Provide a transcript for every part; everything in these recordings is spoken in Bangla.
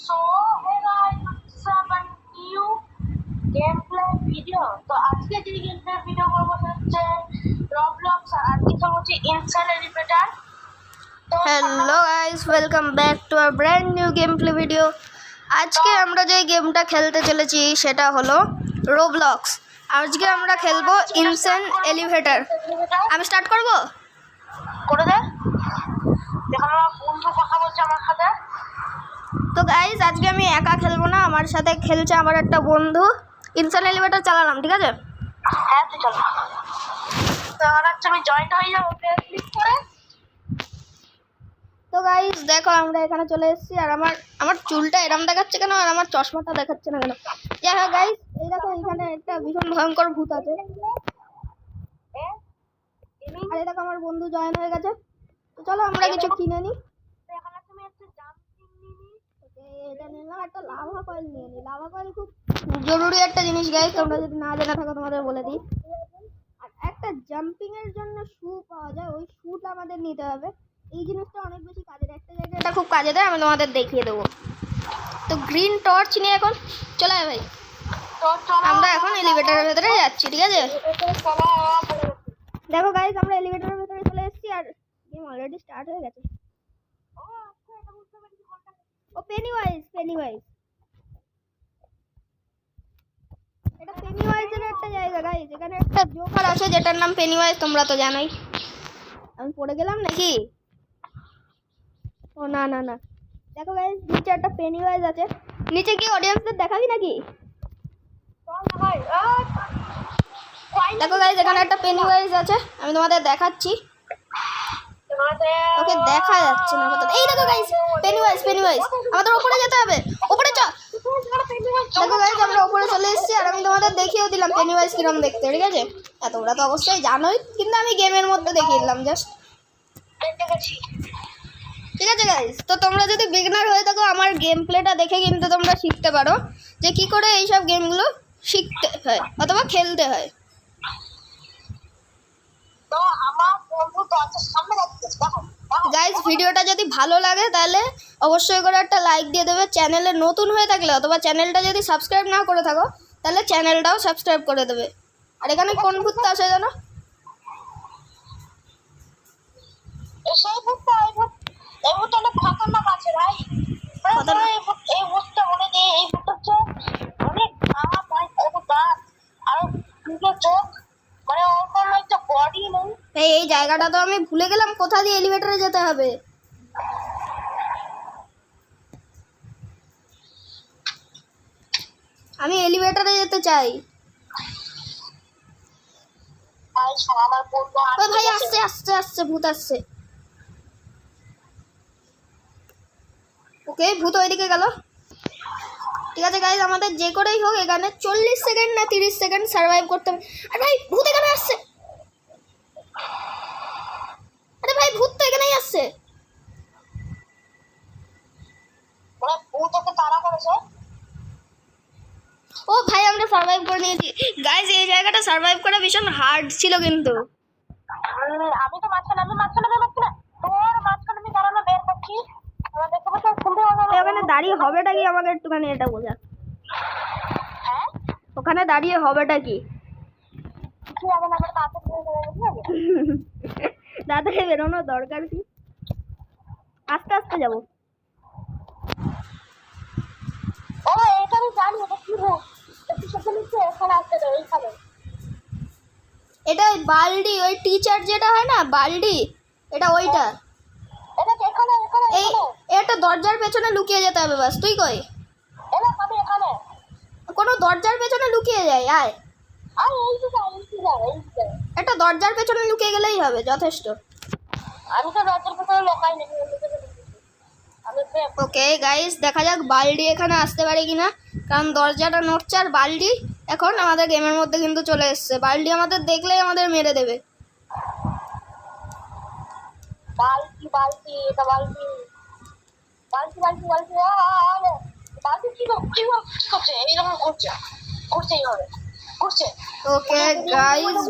So, hey guys, what's up and new gameplay video. তো আজকে যে gameplay video করব হচ্ছে Roblox আর আজকে তো হচ্ছে Insane Elevator. Hello guys, welcome back to a brand new gameplay video. আজকে আমরা যে গেমটা খেলতে চলেছি সেটা হলো Roblox. আজকে আমরা খেলবো Insane Elevator. আমি স্টার্ট করব? করে দে। দেখো বন্ধু কথা বলছে আমার সাথে। তো গাইস আজকে আমি একা খেলবো না, আমার সাথে খেলছে আমার একটা বন্ধু। ইনসান এলিভেটর চালালাম, ঠিক আছে? হ্যাঁ তুই চল। তো আমি জয়েন্ট হয়ে যাবো ক্লিক করে। তো গাইস দেখো আমরা এখানে চলে এসেছি আর আমার চুলটা এরম দেখাচ্ছে কেন আর আমার চশমাটা দেখাচ্ছে না কেন? যাই হোক গাইস, এই দেখো এখানে একটা ভীষণ ভয়ঙ্কর ভূত আছে। আর এই দেখো আমার বন্ধু জয়েন হয়ে গেছে। তো চলো আমরা কিছু কিনে নিই। এটা নিলাম, একটা লাভা কয়েল নিয়ে নিই। লাভা কয়েল খুব জরুরি একটা জিনিস গাইস, তোমরা যদি না জেনে থাকো তোমাদের বলে দিই। আর একটা জাম্পিং এর জন্য শু পাওয়া যায়, ওই শুটা আমাদের নিতে হবে। এই জিনিসটা অনেক বেশি কাজের, একটা জায়গায় এটা খুব কাজে দেয়, আমি তোমাদের দেখিয়ে দেবো। তো গ্রিন টর্চ নিয়ে এখন চলে আয় ভাই, আমরা এখন এলিভেটরের ভেতরে যাচ্ছি, ঠিক আছে? দেখো গাইস আমরা এলিভেটরের ভেতরে চলে এসেছি আর গেম অলরেডি স্টার্ট হয়ে গেছে। ও পেনিওয়াইজ এটা পেনিওয়াইজের একটা জায়গা গাইস, এখানে একটা জোকার আছে যেটার নাম পেনিওয়াইজ, তোমরা তো জানোই। আমি পড়ে গেলাম নাকি? ও না না না, দেখো গাইস নিচে একটা পেনিওয়াইজ আছে। নিচে কি অডিয়েন্সদের দেখাবি নাকি? দেখো গাইস এখানে একটা পেনিওয়াইজ আছে, আমি তোমাদের দেখাচ্ছি। ওকে দেখা যাচ্ছে না কত। এই দেখো গাইস পেনিওয়াইজ আমাদের উপরে যেতে হবে, উপরে চ। দেখো গাইস আমরা উপরে চলে এসেছি আর আমি তোমাদের দেখিয়েও দিলাম পেনিওয়াইজ কিরকম দেখতে, ঠিক আছে? তোমরা তো অবশ্যই জানোই, কিন্তু আমি গেমের মধ্যে দেখিয়ে দিলাম জাস্ট, ঠিক আছে গাইস? তো তোমরা যদি বিগিনার হয়ে থাকো আমার গেম প্লেটা দেখে কিন্তু তোমরা শিখতে পারো যে কি করে এইসব গেমগুলো শিখতে হয় অথবা খেলতে হয়। তো আমার বন্ধু দরজার সামনে যাচ্ছে, দেখো গাইস ভিডিওটা যদি ভালো লাগে তাহলে অবশ্যই করে একটা লাইক দিয়ে দেবে। চ্যানেলে নতুন হয়ে থাকলে অথবা চ্যানেলটা যদি সাবস্ক্রাইব না করে থাকো তাহলে চ্যানেলটাও সাবস্ক্রাইব করে দেবে। আর এখানে কোন ভূতটা আছে জানো? সেই ভূতটা এই ভূতটা অনেক খতরনাক আছে ভাই। এই ভূতটা অনেক এই ভূতটা হচ্ছে অনেক খারাপ ভাই, কত দাঁত আর দুটো চোখ, মানে ওর কোনো একটা বডি নেই। এই জায়গাটা তো আমি ভুলে গেলাম, কোথা দিয়ে এলিভেটরে যেতে হবে? আমি এলিভেটরে যেতে চাই। ভাই আমার বন্ধু ওই ভাই আসছে ভূত আসছে। ওকে ভূত ওইদিকে গেল, ঠিক আছে গাইজ আমাদের যে করেই হোক এখানে 40 সেকেন্ড না 30 সেকেন্ড সার্ভাইভ করতে হবে। আর ভাই ভূত এখানে আসছে, আরে ভাই ভূত তো এখানেই আসছে। মানে ভূত ওকে তাড়া করেছে। ও ভাই আমরা সার্ভাইভ করে নিয়েছি গাইজ। এই জায়গাটা সার্ভাইভ করা ভীষণ হার্ড ছিল কিন্তু। আমি তো মাঝখানে তোর মাঝখানে আমি দাঁড়ানো বের করছি, ওখানে দাঁড়িয়ে হবেটা কি আমাকে একটুখানি এটা বোঝা। হ্যাঁ ওখানে দাঁড়িয়ে হবেটা কি? তাড়াতাড়ি বেরোনো দরকার কি, আস্তে আস্তে যাবো। ও এটা আমি জানি, এটা কি ভূত একটু সাথে নিচে এখানে আসতে দাও এইখানে। এটা ওই বালডি, ওই টিচার যেটা হয় না বালডি, এটা ওইটা। এটা এখানে এই এটা দরজার পেছনে লুকিয়ে যেতে হবে বাস। তুই কই? এটা আমি এখানে কোনো দরজার পেছনে লুকিয়ে যায়, আয়। আর এই যে একটা দরজার পেছনে লুকিয়ে গেলেই হবে, যথেষ্ট। আমি তো দরজার পেছনে লোকাই নেই। ওকে গাইস দেখা যাক বালডি এখানে আসতে পারে কিনা, কারণ দরজাটা নড়ছে আর বালডি এখন আমাদের গেমের মধ্যে কিন্তু চলে এসছে। বালডি আমাদের দেখলেই আমাদের মেরে দেবে। বালতি এটা বালতি কি করছে এইরকম করছে এইভাবে করছে। ওকে গাইস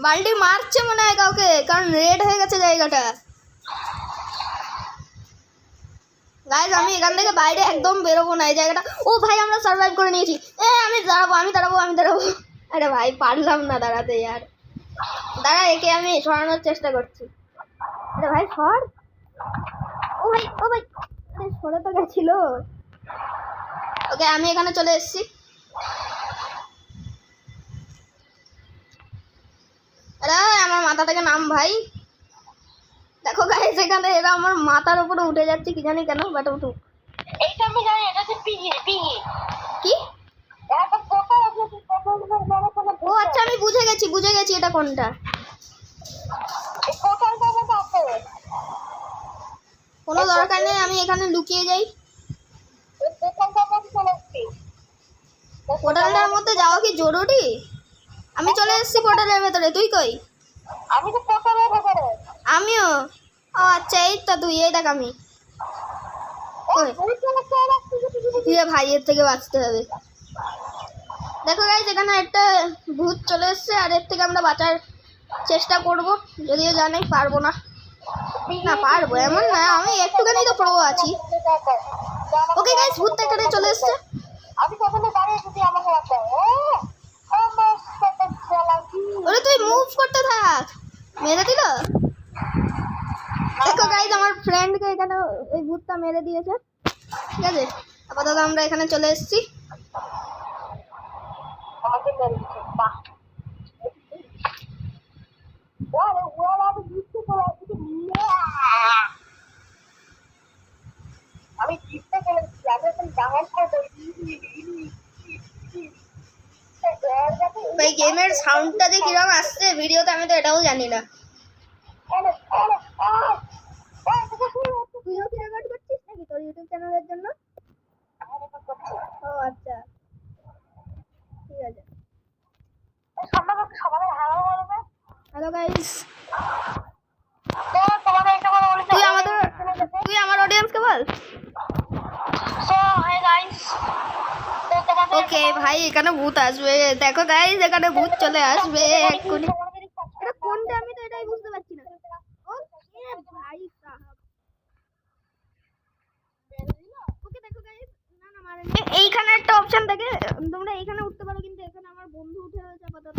বালডি মারছে মনে হয় কাউকে, কারণ রেড হয়ে গেছে জায়গাটা। গাইস আমি এখান থেকে বাইরে একদম বেরোবো না এই জায়গাটা। ও ভাই আমরা সার্ভাইভ করে নিয়েছি। আমি দাঁড়াবো। আরে ভাই পারলাম না দাঁড়াতে यार। দাঁড়া একে আমি সরানোর চেষ্টা করছি। আরে ভাই সর। ও ভাই আরে সরে তো গেছিল। ওকে আমি এখানে চলে এসেছি। আরে আমার মাথা থেকে নাম ভাই। দেখো গাইস এখানে এরা আমার মাথার উপরে উঠে যাচ্ছে কি জানি কেন, বাট উঠুক। এইটা আমি জানি, এটা হচ্ছে পিগি কি একটা পোকা আছে, ও আচ্ছা আমি বুঝে গেছি এটা কোনটা। এই পোকাটা আমাকে আছে, কোনো দরকার নেই, আমি এখানে লুকিয়ে যাই। এই পোকাটা আমাকে চলে এসছি। পোর্টালটার মধ্যে যাওয়া কি জরুরি? আমি চলে এসেছি পোর্টালের ভেতরে, তুই কই? আমি তো পোকারের ভেতরে। আমিও। ও আচ্ছা এই তো তুই, এই দেখ আমি। ওই ইয়ে ভাই এর থেকে বাঁচতে হবে। দেখো গাইস এখানে একটা ভূত চলে এসেছে আর এর থেকে আমরা বাঁচার চেষ্টা করব, যদিও জানি পারবো না। না পারবো এমন না, আমি একটুখানি তো প্রো আছি। ওকে গাইস ভূতটা এখানে চলে এসেছে। আমি কখনো দাঁড়িয়ে যদি আমাকে বাঁচায় ওরে তুই মুভ করতে থাক, মেরে দিল। দেখো গাইস আমার ফ্রেন্ডকে এখানে এই ভূতটা মেরে দিয়েছে। ঠিক আছে আপাতত আমরা এখানে চলে এসেছি। আমাকে মেরে দিচ্ছে, বাহ। ওরে ওরা আমি জিততে চলেছি, আমি জিততে চলেছি, আমি এখন ডান্স করবো। ভাই গেমের সাউন্ডটা যে কিরকম আসছে ভিডিওতে আমি তো এটাও জানি না। তুইও কি রেকর্ড করছিস নাকি তোর ইউটিউব চ্যানেলের জন্য? ও আচ্ছা ঠিক আছে। হ্যালো গাইস, তুই আমার অডিয়েন্সকে বল। ওকে ভাই এখানে ভূত আসবে, দেখো গাইস এখানে ভূত চলে আসবে এক্ষুনি। এটা কোনটা আমি তো এটাই বুঝতে পারছি না। ও এ ভাই সাহেব। ওকে দেখো গাইস, না না মারেনি। এইখানে একটা অপশন থাকে, তোমরা এইখানে উঠতে পারো, কিন্তু এখানে আমার বন্ধু উঠে রয়েছে আপাতত।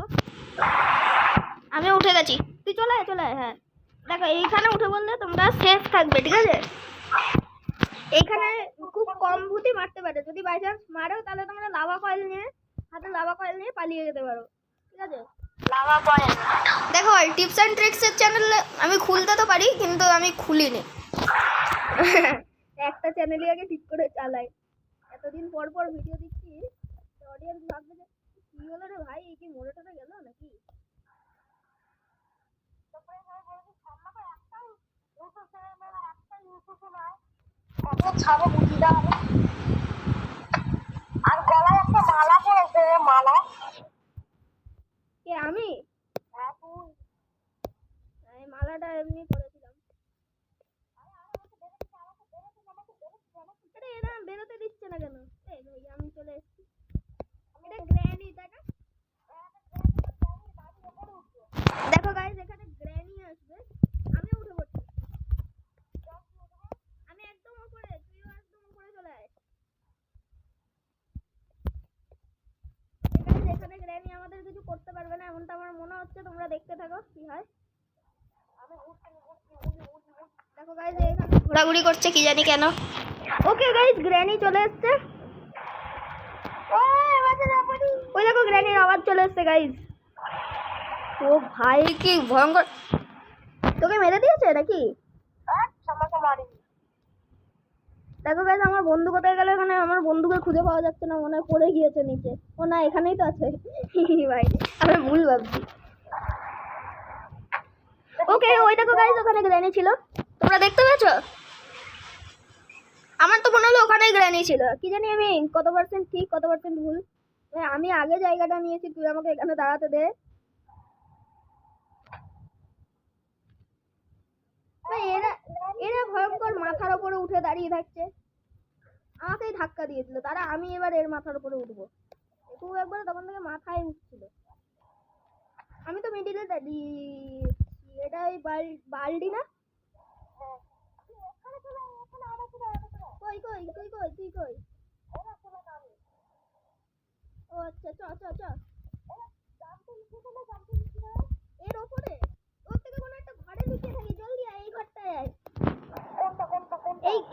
আমি উঠে গেছি, তুই চলে আয়। হ্যাঁ দেখো এইখানে উঠে বললে তোমরা সেফ থাকবে, ঠিক আছে? এখানে খুব কম ভূতই মারতে পারে, যদি বাই চান্স মারো তাহলে তোমরা লাভা কয়েল নিয়ে পালিয়ে যেতে পারো, ঠিক আছে? দেখো টিপস অ্যান্ড ট্রিক্স এর চ্যানেল আমি খুলতে তো পারি, কিন্তু আমি খুলিনি। একটা চ্যানেলই আগে ঠিক করে চালাই। এতদিন পর ভিডিও দিচ্ছি, অডিয়েন্স ভাববে যে কি হলো রে ভাই, এই কি মরে টরে গেল নাকি? আর গলায় একটা মালা পরেছে, মালা। কে আমি? এই মালাটা এমনি করেছিলাম। আরে এরা বেরোতে দিচ্ছে না কেন? এই ভাই আমি চলে এসেছি। এটা গ্র্যানি তাই না? দেখো গাইস এখানে গ্র্যানি আসবে, আমি উঠে পড়ছি। আমি একদম উপরে, তুইও একদম উপরে চলে আয়। এখানে গ্র্যানি আমাদের কিছু করতে পারবে না এমনটা আমার মনে হচ্ছে, তোমরা দেখতে থাকো কি হয়। দেখো গাইস এখানে ঘোরাঘুরি করছে কি জানি কেন। ওকে গাইস গ্র্যানি চলে এসেছে। ওই দেখো গ্র্যানির আওয়াজ চলে এসেছে গাইস। ও ভাই কি ভয়ঙ্কর, তোকে মেরে দিয়েছে নাকি? দেখো গাইস আমার বন্ধু কোথায় গেল, এখানে আমার বন্ধুকে খুঁজে পাওয়া যাচ্ছে না, মনে হয় পড়ে গিয়েছে নিচে। ও না এখানেই তো আছে। ভাই আমি ভুল ভাবছি। ওকে ওই দেখো গাইস ওখানে গ্র্যানি ছিল, তোমরা দেখতে পেয়েছো? আমার তো মনে হলো ওখানে গ্র্যানি ছিল, কি জানি আমি কত পার্সেন্ট ঠিক কত পার্সেন্ট ভুল। আমি আগে জায়গাটা নিয়েছি, তুই আমাকে এখানে দাঁড়াতে দে। এরা ভয়ঙ্কর মাথার উপরে উঠে দাঁড়িয়ে থাকছে, আমাকেই ধাক্কা দিয়ে দিল, তারা আমি এবার এর মাথার উপরে উঠবো। তুই একবার তখন থেকে মাথায় উঠছিল, আমি তো মিডিলে দাঁড়িয়ে। এটা ওই বালডি না? কই কই তুই কই তুই কই? ও আচ্ছা চ চ চ এর ওপরে ওর থেকে কোনো একটা ঘরে লুকিয়ে থাকি, জলদি আয় এই ঘরটায় আয়,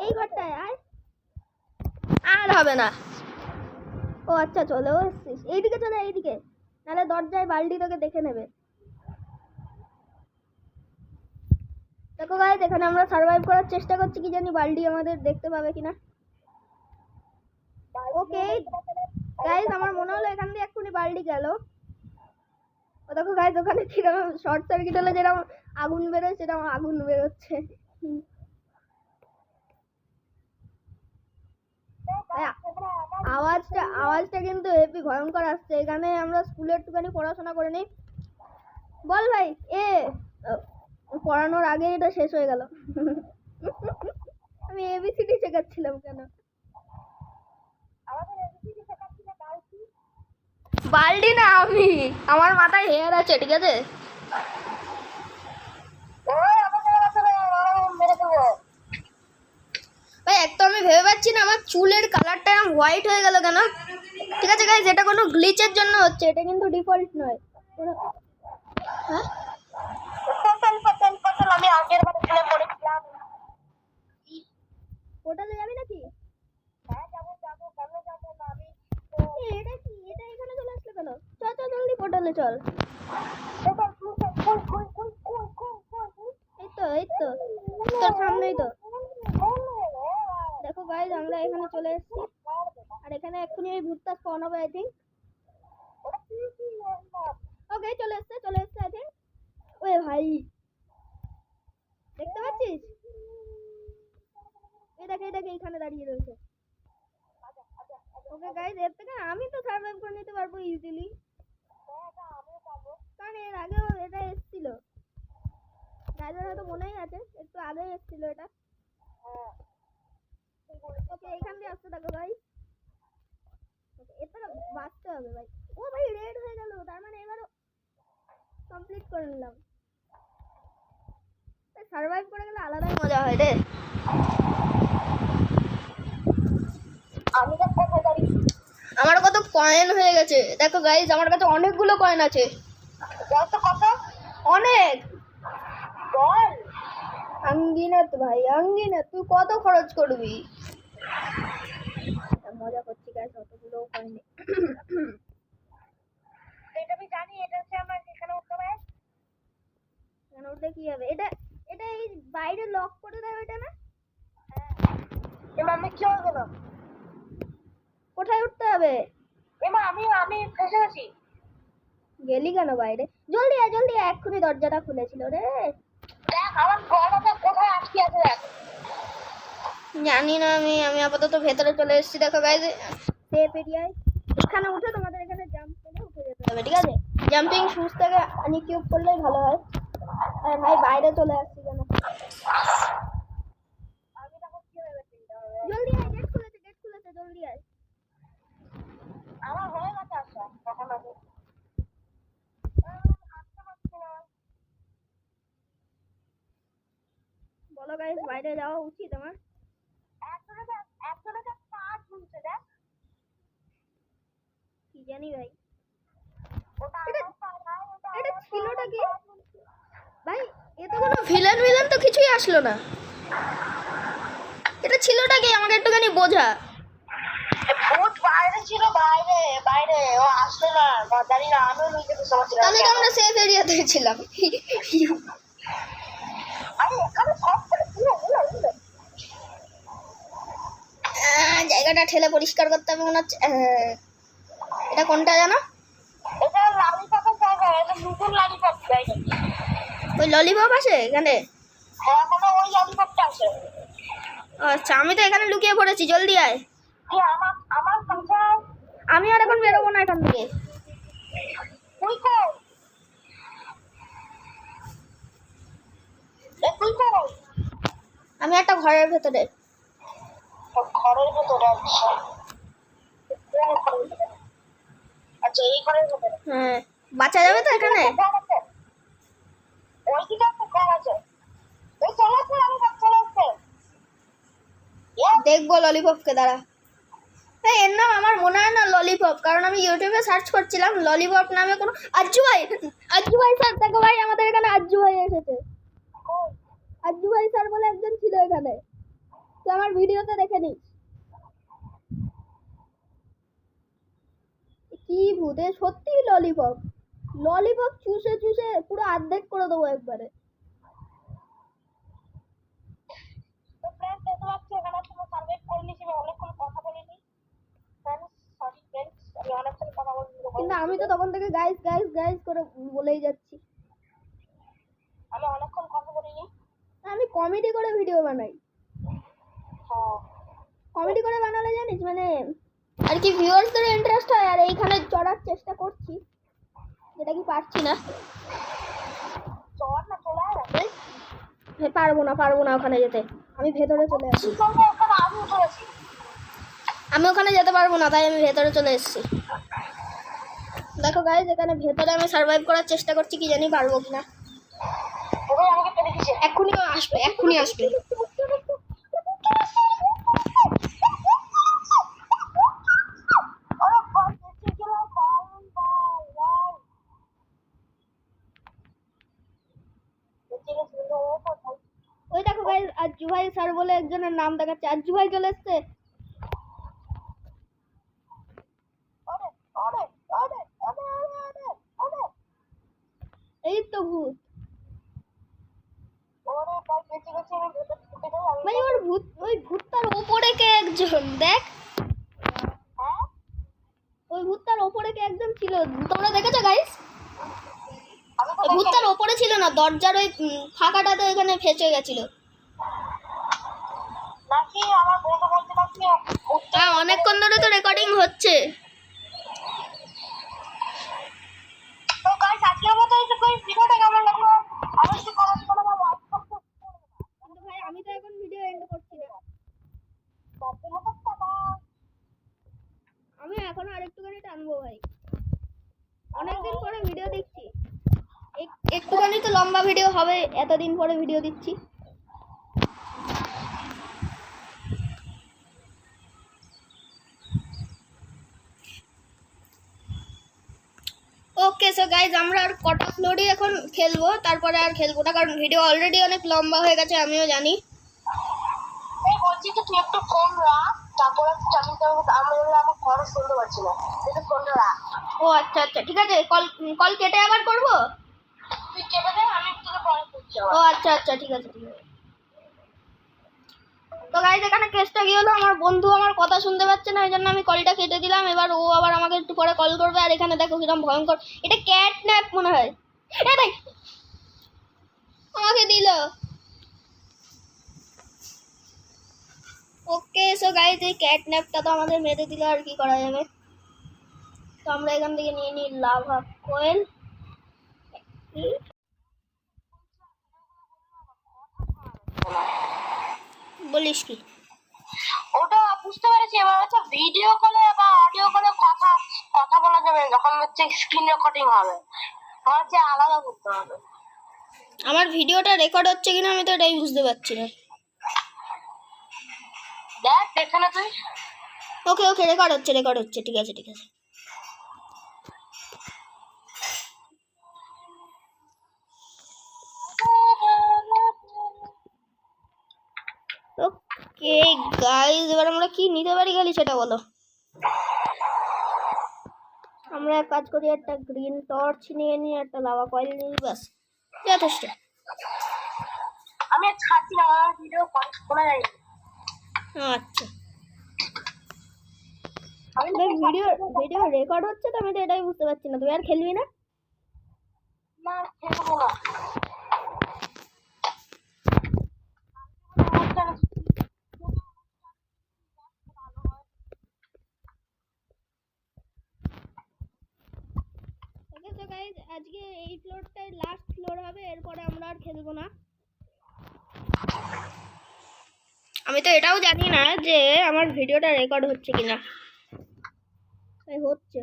এই ঘরটায় আয়। আর হবে না। ও আচ্ছা চলেও এসছিস, এইদিকে চলে এইদিকে, নাহলে দরজায় বালতি তোকে দেখে নেবে। দেখো গাইস এখানে আমরা সার্ভাইভ করার চেষ্টা করছি, কি জানি বালতি আমাদের দেখতে পাবে কিনা। ওকে গাইস আমার মনে হলো এখান দিয়ে এক্ষুনি বালতি গেল। ও দেখো গাইস ওখানে কিরকম শর্ট সার্কিট হলে যেরকম আগুন বেরোয় সেরকম আগুন বেরোচ্ছে। আওয়াজটা কিন্তু হেভি ভয়ঙ্কর আসছে। এখানে আমরা স্কুলে একটুখানি পড়াশোনা করে নিই। বল ভাই এ পড়ানোর আগে এটা শেষ হয়ে গেল। আমি এবিসিডি শেখাচ্ছিলাম কেন? বালতি না, আমি আমার মাথায় হেয়ার আছে, ঠিক আছে? ভাই এক তো আমি ভেবে পাচ্ছি না আমার চুলের কালারটা এরকম হোয়াইট হয়ে গেল কেন। ঠিক আছে গাইস এটা কোনো গ্লিচের জন্য হচ্ছে, এটা কিন্তু ডিফল্ট নয়। হ্যাঁ আমি আগের বার খেলে পড়েছিলাম। পোর্টালে যাবি নাকি? হ্যাঁ যাবো যাবো, কেন যাবো না আমি? এটা কি, এটা এখানে চলে আসলো কেন? চল চল জলদি পোর্টালে চল। এই তো তোর সামনেই তো। দেখো গাইস আমরা এখানে চলে এসেছি, আর এখানে এক্ষুনি এই ভূতটা স্পন হবে আই থিঙ্ক। ওকে চলে এসছে আই থিঙ্ক। ওই ভাই দেখতে পাচ্ছিস? এই দেখে এইখানে দাঁড়িয়ে রয়েছে। ওকে গাইস এর থেকে আমি তো সার্ভাইভ করে নিতে পারবো ইজিলি, কারণ এর আগেও এটা এসেছিল। গাইজের হয়তো মনেই আছে একটু আগে এসেছিল এটা। ওকে এখান দিয়ে আসতে থাকো ভাই। এর থেকে বাঁচতে হবে ভাই। ও ভাই রেড হয়ে গেল, তার মানে এবারও কমপ্লিট করে নিলাম। সার্ভাইভ করে গেলে আলাদাই মজা হয় রে। আমি তো কোথায় দাঁড়িয়ে? আমার কত কয়েন হয়ে গেছে দেখো গাইজ, আমার কাছে অনেকগুলো কয়েন আছে। কত কত? অনেক। বল। আঙ্গিনাত ভাই আঙ্গিনাত, তুই কত খরচ করবি? মজা করছি গাইজ, অতগুলো কয়েন। এটা আমি জানি, এটা হচ্ছে আমার এখানে উঠতে হবে। এখানে উঠলে কি হবে? এটা এটা এই বাইরে লক করে দেয় ওইটা না? এমা আমি কি হবে না? কোথায় উঠতে হবে? এমা আমি ফেসে গেছি। গেলি কেন বাইরে? জলদি আয় এক্ষুনি দরজাটা খুলেছিল রে। দেখ আমার গলাটা কোথায় আটকে আছে দেখ। জানি না আমি আপাতত ভেতরে চলে এসেছি। দেখো গাইজ সেফ এরিয়ায় এখানে উঠে তোমাদের এখানে জাম্প করে উঠে যেতে হবে, ঠিক আছে? জাম্পিং শুজ থেকে আনইকুইপ করলেই ভালো হয়। আর ভাই বাইরে চলে আসছি কেন? আমি তখন কি হয়ে গেছি? জলদি আয়, গেট খুলেছে জলদি আয়। আমার হয়ে গেছে আসা তখন আগে। বলো গাইজ বাইরে যাওয়া উচিত আমার? একজনের পা ঝুলছে দেখ। কি জানি ভাই, ওটা এটা ছিলটা কি ভাই? এ তো কোনো ভিলেন তো কিছুই আসলো না। এটা ছিলটা কি আমাকে একটুখানি বোঝা। ভূত বাইরে ছিল, বাইরে ও আসলো না, জানি না, আমিও লুকিয়ে বসেছিলাম। তাহলে তো আমরা সেফ এরিয়াতে ছিলাম। আরে এখানে সব করে পুরো জায়গাটা ঠেলে পরিষ্কার করতে হবে মনে হচ্ছে। এটা কোনটা জানো? এটা লালিপপের জায়গা, এটা নতুন লালিপপ জায়গা। ওই ললিপপ আছে এখানে? হ্যাঁ এখানে ওই লালিপপটা আছে। আচ্ছা আমি তো এখানে লুকিয়ে পড়েছি, জলদি আয়। আমার কাছে আমি আর এখন বেরোবো না এখান থেকে। তুই কই? তুই কই? আমি একটা ঘরের ভেতরে। ঘরের ভেতরে? আচ্ছা এই ঘরের ভেতরে। হ্যাঁ বাঁচা যাবে তো এখানে? ওই দিকে একটা ঘর আছে। ওই চলে আসছে, আমি চলে আসছে। দেখবো ললিপপকে, দাঁড়া। হ্যাঁ, এর নাম আমার মনে হয় না ললিপপ, কারণ আমি ইউটিউবে সার্চ করছিলাম ললিপপ নামে কোনো। আজ্জু ভাই স্যার, দেখো ভাই আমাদের এখানে আজ্জু ভাই এসেছে। আজ্জু ভাই স্যার বলে একজন ছিল এখানে, তো আমার ভিডিওতে দেখে নিস। কি ভূতে, সত্যি ললিপপ চুষে চুষে পুরো অর্ধেক করে দেবো একবারে। তো ফ্রেন্ডস দেখতে পাচ্ছি এখানে পুরো সার্ভাইভ করে নিয়েছি, আমি অনেকক্ষণ কথা বলিনি ফ্রেন্ডস, সরি ফ্রেন্ডস, আমি অনেকক্ষণ কথা বলিনি। কিন্তু আমি তো তখন থেকে গাইস গাইস গাইস করে বলেই যাচ্ছি। আমি অনেকক্ষণ কথা বলিনি। আমি কমেডি করে ভিডিও বানাই। হ্যাঁ, কমেডি করে বানালে জানিস মানে আর কি ভিউয়ার্সদের ইন্টারেস্ট হয়। আর এইখানে চড়ার চেষ্টা করছি, যেটা কি পারছি না। চল না, চলে আয় না। পারবো না ওখানে যেতে, আমি ভেতরে চলে আসি। চলবে, ওখানে আমি উঠে গেছি। আমি ওখানে যেতে পারবো না, তাই আমি ভেতরে চলে এসেছি। দেখো গাইস, এখানে ভেতরে আমি সার্ভাইভ করার চেষ্টা করছি, কি জানি পারবো কিনা। ওই আমাকে পেরে দিছে। এক্ষুনি আসবে। আরে ভাই, দেখতে গেলাম ভাই। দেখতে গেছি ভাই। ওই দেখো গাইস, আজ্জু ভাই স্যার বলে একজনের নাম দেখাচ্ছে। আজ্জু ভাই চলে এসছে। আরে আরে আরে আরে আরে আরে এই তো ভূত ওরে ভাই, দেখতে গেছি আমি ভেতর ঢুকে যাই আমি। ভাই, ওই ভূতটার ওপরে কে একজন, দেখ হ্যাঁ, ওই ভূতটার ওপরে কে একজন ছিল, তোমরা দেখেছো গাইস? আমি তো ওই ভূতটার ওপরে ছিল না, দরজার ওই ফাঁকাটাতে ওখানে ফেঁসে গেছিল। নাকি আমার বন্ধু বলতে নাকি হ্যাঁ, অনেকক্ষণ ধরে তো রেকর্ডিং হচ্ছে। তো গাইস, আজকের মতো এই ভিডিওটা কেমন লাগলো অবশ্যই কমেন্ট করে বা লাইক করতে ভুলবেন না। কিন্তু ভাই আমি তো এখন ভিডিও এন্ড করছি না, তাদের মতো টাটা। আমি এখনো আরেকটুখানি টানবো ভাই, অনেকদিন পরে ভিডিও দিচ্ছি। একটুখানি তো লম্বা ভিডিও হবে, এতদিন পরে ভিডিও দিচ্ছি। ওকে সো গাইজ, আমরা আর কটা ফ্লোরই এখন খেলবো, তারপরে আর খেলবো না, কারণ ভিডিও অলরেডি অনেক লম্বা হয়ে গেছে, আমিও জানি। এই বলছি কি তুই একটু ফোন রাখ, তারপরে আমি আমার ঘরে শুনতে পাচ্ছি না, একটু ফোনটা রাখ। ও আচ্ছা, ঠিক আছে, কল কেটে আবার করবো। তুই কেটে দে, আমি তোকে পরে করছি। ও আচ্ছা, ঠিক আছে। তো গাইজ, এখানে কেসটা কি হলো, আমার বন্ধু আমার কথা শুনতে পাচ্ছে না, ওই জন্য আমি কলটা কেটে দিলাম। এবার ও আবার আমাকে একটু পরে কল করবে। আর এখানে দেখো কিরকম ভয়ঙ্কর, এটা ক্যাটন্যাপ মনে হয়। এ ভাই, আমাকে দিল। ওকে সো গাইজ, এই ক্যাটন্যাপটা তো আমাদের মেরে দিল, আর কি করা যাবে। তো আমরা এখান থেকে নিয়ে নিই লাভা কয়েল। বলিস কি? ওটা বুঝতে পেরেছি, এবার হচ্ছে ভিডিও কলে বা অডিও কলে কথা বলা যাবে না, যখন হচ্ছে স্ক্রিন রেকর্ডিং হবে, হচ্ছে আলাদা করতে হবে। আমার ভিডিওটা রেকর্ড হচ্ছে কিনা আমি তো এটাই বুঝতে পারছি না। দেখ দেখে না তুই। ওকে রেকর্ড হচ্ছে, ঠিক আছে। ওকে গাইজ, এবার আমরা কি নিতে পারি খালি সেটা বলো। আমরা এক কাজ করি, একটা গ্রিন টর্চ নিয়ে নিই, একটা লাভা কয়েল নিই, ব্যাস যথেষ্ট। আমি ছাড়ছি না, আমার ভিডিও শোনা যায়। আচ্ছা, ভিডিও রেকর্ড হচ্ছে তো, আমি তো এটাই বুঝতে পারছি না। তুই আর খেলবি না? না, খেলবো না। আজকে এই ফ্লোরটাই লাস্ট ফ্লোর হবে, এরপরে আমরা আর খেলবো না। আমি তো এটাও জানি না যে আমার ভিডিওটা রেকর্ড হচ্ছে কিনা। হচ্ছে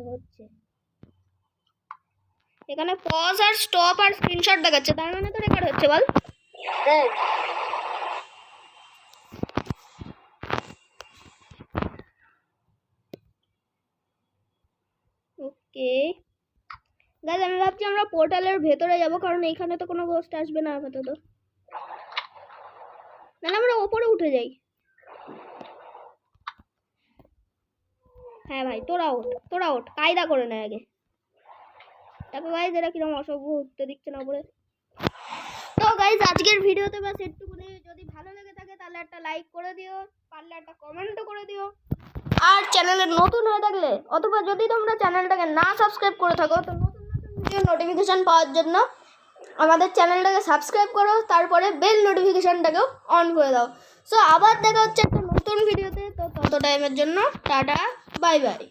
এখানে পজ আর স্টপ আর স্ক্রিনশট দেখাচ্ছে, তার মানে তো রেকর্ড হচ্ছে। বল ওকে গাইস, আমি ভাবছি আমরা পোর্টালের ভেতরে যাব, কারণ এইখানে তো কোনো গোস্ট আসবে না আপাতত। না আমরা ওপরে উঠে যাই। হ্যাঁ ভাই, তোরা ওঠ, কায়দা করে নেয় আগে। দেখো গাইস, এরা কিরকম অসভ্য, উঠতে দিচ্ছে না উপরে। তো গাইস, আজকের ভিডিওতে বাস একটুখানি। যদি ভালো লেগে থাকে তাহলে একটা লাইক করে দিও, পারলে একটা কমেন্টও করে দিও। আর চ্যানেলে নতুন হয়ে থাকলে, অথবা যদি তোমরা চ্যানেলটাকে না সাবস্ক্রাইব করে থাকো, তো নতুন নতুন ভিডিও নোটিফিকেশন পাওয়ার জন্য আমাদের চ্যানেলটাকে সাবস্ক্রাইব করো, তারপরে বেল নোটিফিকেশনটাকেও অন করে দাও। সো আবার দেখা হচ্ছে একটা নতুন ভিডিওতে। তো তত টাইমের জন্য টাটা, বাই বাই।